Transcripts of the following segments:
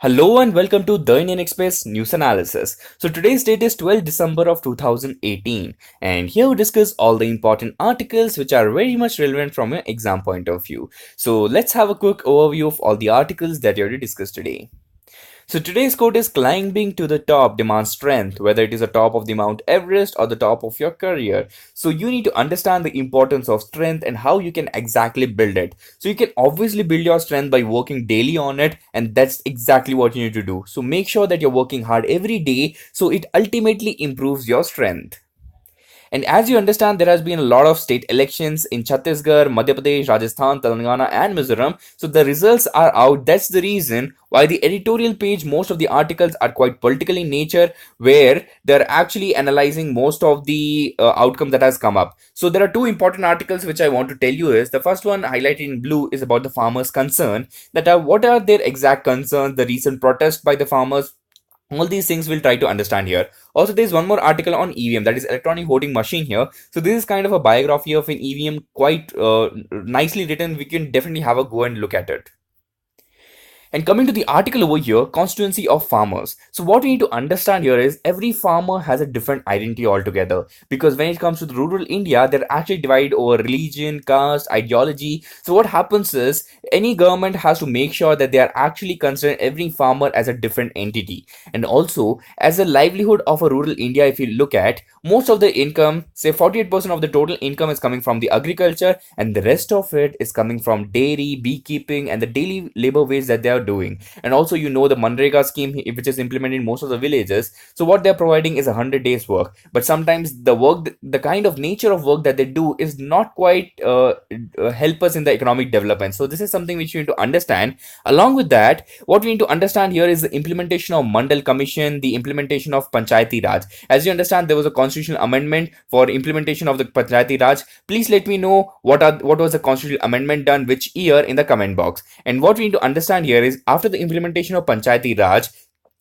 Hello and welcome to the Indian Express News Analysis. So today's date is 12th December of 2018 and here we discuss all the important articles which are very much relevant from your exam point of view. So let's have a quick overview of all the articles that you are to discuss today. So today's quote is climbing to the top demands strength, whether it is the top of the Mount Everest or the top of your career. So you need to understand the importance of strength and how you can exactly build it. So you can obviously build your strength by working daily on it, and that's exactly what you need to do. So make sure that you're working hard every day so it ultimately improves your strength. And as you understand, there has been a lot of state elections in Chhattisgarh, Madhya Pradesh, Rajasthan, Telangana, and Mizoram. So the results are out. That's the reason why the editorial page, most of the articles are quite political in nature, where they're actually analyzing most of the outcome that has come up. So there are two important articles which I want to tell you is the first one highlighted in blue is about the farmers' concern. That are what are their exact concerns, the recent protest by the farmers, all these things we'll try to understand here. Also, there's one more article on EVM, that is electronic voting machine here. So this is kind of a biography of an EVM, quite nicely written. We can definitely have a go and look at it. And coming to the article over here, constituency of farmers. So what we need to understand here is every farmer has a different identity altogether. Because when it comes to the rural India, they're actually divided over religion, caste, ideology. So what happens is any government has to make sure that they are actually considering every farmer as a different entity. And also, as a livelihood of a rural India, if you look at, most of the income, say 48% of the total income is coming from the agriculture, and the rest of it is coming from dairy, beekeeping, and the daily labor wage that they are doing. And also, the Manrega scheme, which is implemented in most of the villages. So what they're providing is 100 days work, but sometimes the work, the kind of nature of work that they do is not quite help us in the economic development. So this is something which you need to understand. Along with that, what we need to understand here is the implementation of Mandal Commission, the implementation of Panchayati Raj. As you understand, there was a constitutional amendment for implementation of the Panchayati Raj. Please let me know what was the constitutional amendment done which year in the comment box. And what we need to understand here is after the implementation of Panchayati Raj,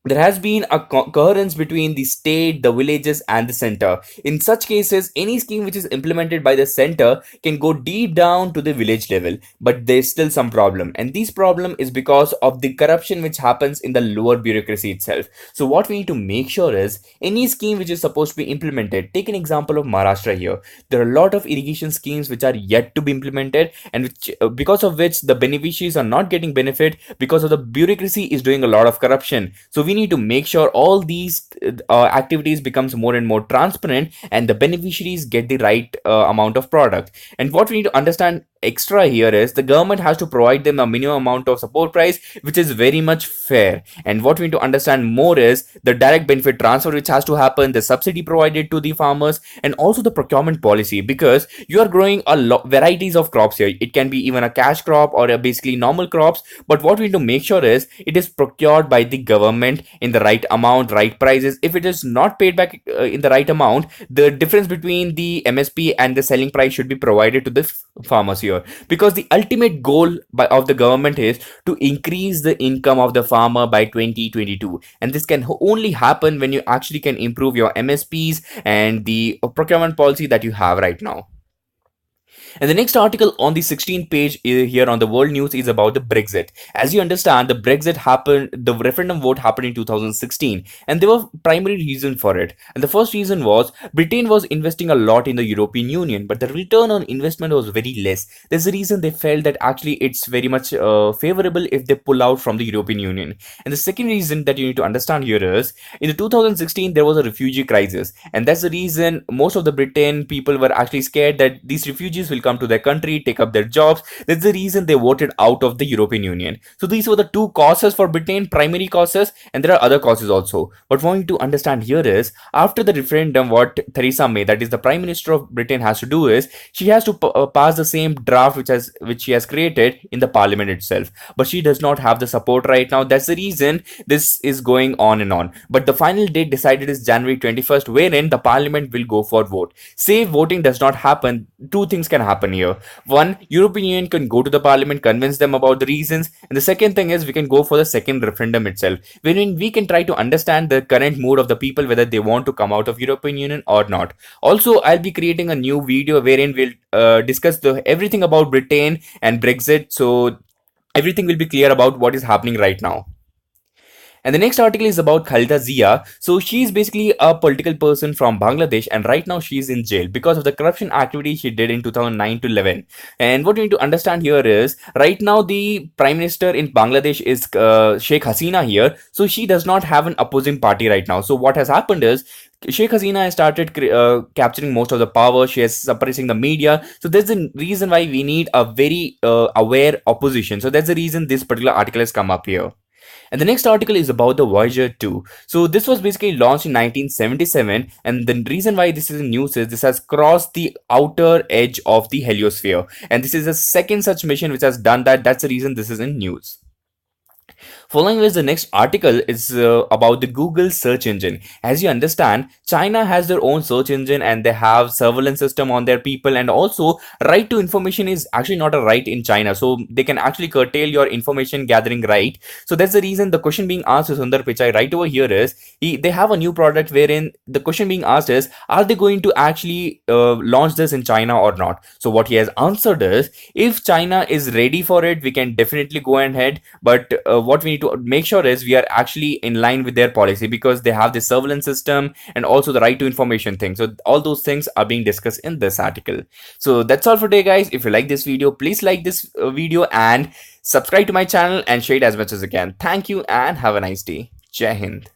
there has been a coherence between the state, the villages, and the center. In such cases, any scheme which is implemented by the center can go deep down to the village level, but there's still some problem. And this problem is because of the corruption which happens in the lower bureaucracy itself. So what we need to make sure is any scheme which is supposed to be implemented, take an example of Maharashtra here. There are a lot of irrigation schemes which are yet to be implemented, and which, because of which the beneficiaries are not getting benefit because of the bureaucracy is doing a lot of corruption. So we need to make sure all these activities becomes more and more transparent and the beneficiaries get the right amount of product. And what we need to understand extra here is the government has to provide them a minimum amount of support price which is very much fair. And what we need to understand more is the direct benefit transfer which has to happen, the subsidy provided to the farmers, and also the procurement policy, because you are growing a lot varieties of crops here. It can be even a cash crop or a basically normal crops, but what we need to make sure is it is procured by the government in the right amount, right prices. If it is not paid back in the right amount, the difference between the MSP and the selling price should be provided to the farmers here, because the ultimate goal of the government is to increase the income of the farmer by 2022, and this can only happen when you actually can improve your MSPs and the procurement policy that you have right now. And the next article on the 16th page here on the world news is about the Brexit. As you understand, the Brexit happened, the referendum vote happened in 2016, and there were primary reasons for it. And the first reason was Britain was investing a lot in the European Union, but the return on investment was very less. There's a reason they felt that actually it's very much favorable if they pull out from the European Union. And the second reason that you need to understand here is in the 2016 there was a refugee crisis, and that's the reason most of the Britain people were actually scared that these refugees will come to their country, take up their jobs. That's the reason they voted out of the European Union. So these were the two causes for Britain, primary causes, and there are other causes also. But what we need to understand here is after the referendum, what Theresa May, that is the Prime Minister of Britain, has to do is she has to pass the same draft which she has created in the Parliament itself. But she does not have the support right now. That's the reason this is going on and on. But the final date decided is January 21st, wherein the Parliament will go for vote. Say voting does not happen, two things can happen here. One, European Union can go to the Parliament, convince them about the reasons, and the second thing is we can go for the second referendum itself, wherein we can try to understand the current mood of the people, whether they want to come out of European Union or not. Also, I'll be creating a new video wherein we'll discuss everything about Britain and Brexit, so everything will be clear about what is happening right now. And the next article is about Khaleda Zia. So she's basically a political person from Bangladesh, and right now she's in jail because of the corruption activity she did in 2009 to 11. And what we need to understand here is right now the prime minister in Bangladesh is Sheikh Hasina here. So she does not have an opposing party right now. So what has happened is Sheikh Hasina has started capturing most of the power. She is suppressing the media. So that's the reason why we need a very aware opposition. So that's the reason this particular article has come up here. And the next article is about the Voyager 2. So this was basically launched in 1977, and the reason why this is in news is this has crossed the outer edge of the heliosphere, and this is the second such mission which has done that. That's the reason this is in news. Following is the next article is about the Google search engine. As you understand, China has their own search engine and they have surveillance system on their people, and also right to information is actually not a right in China. So they can actually curtail your information gathering right. So that's the reason the question being asked to Sundar Pichai right over here is they have a new product wherein the question being asked is, are they going to actually launch this in China or not? So what he has answered is, if China is ready for it, we can definitely go ahead. But what we need to make sure is we are actually in line with their policy, because they have the surveillance system and also the right to information thing. So all those things are being discussed in this article. So that's all for today, guys. If you like this video, please like this video and subscribe to my channel and share it as much as you can. Thank you and have a nice day. Jai Hind.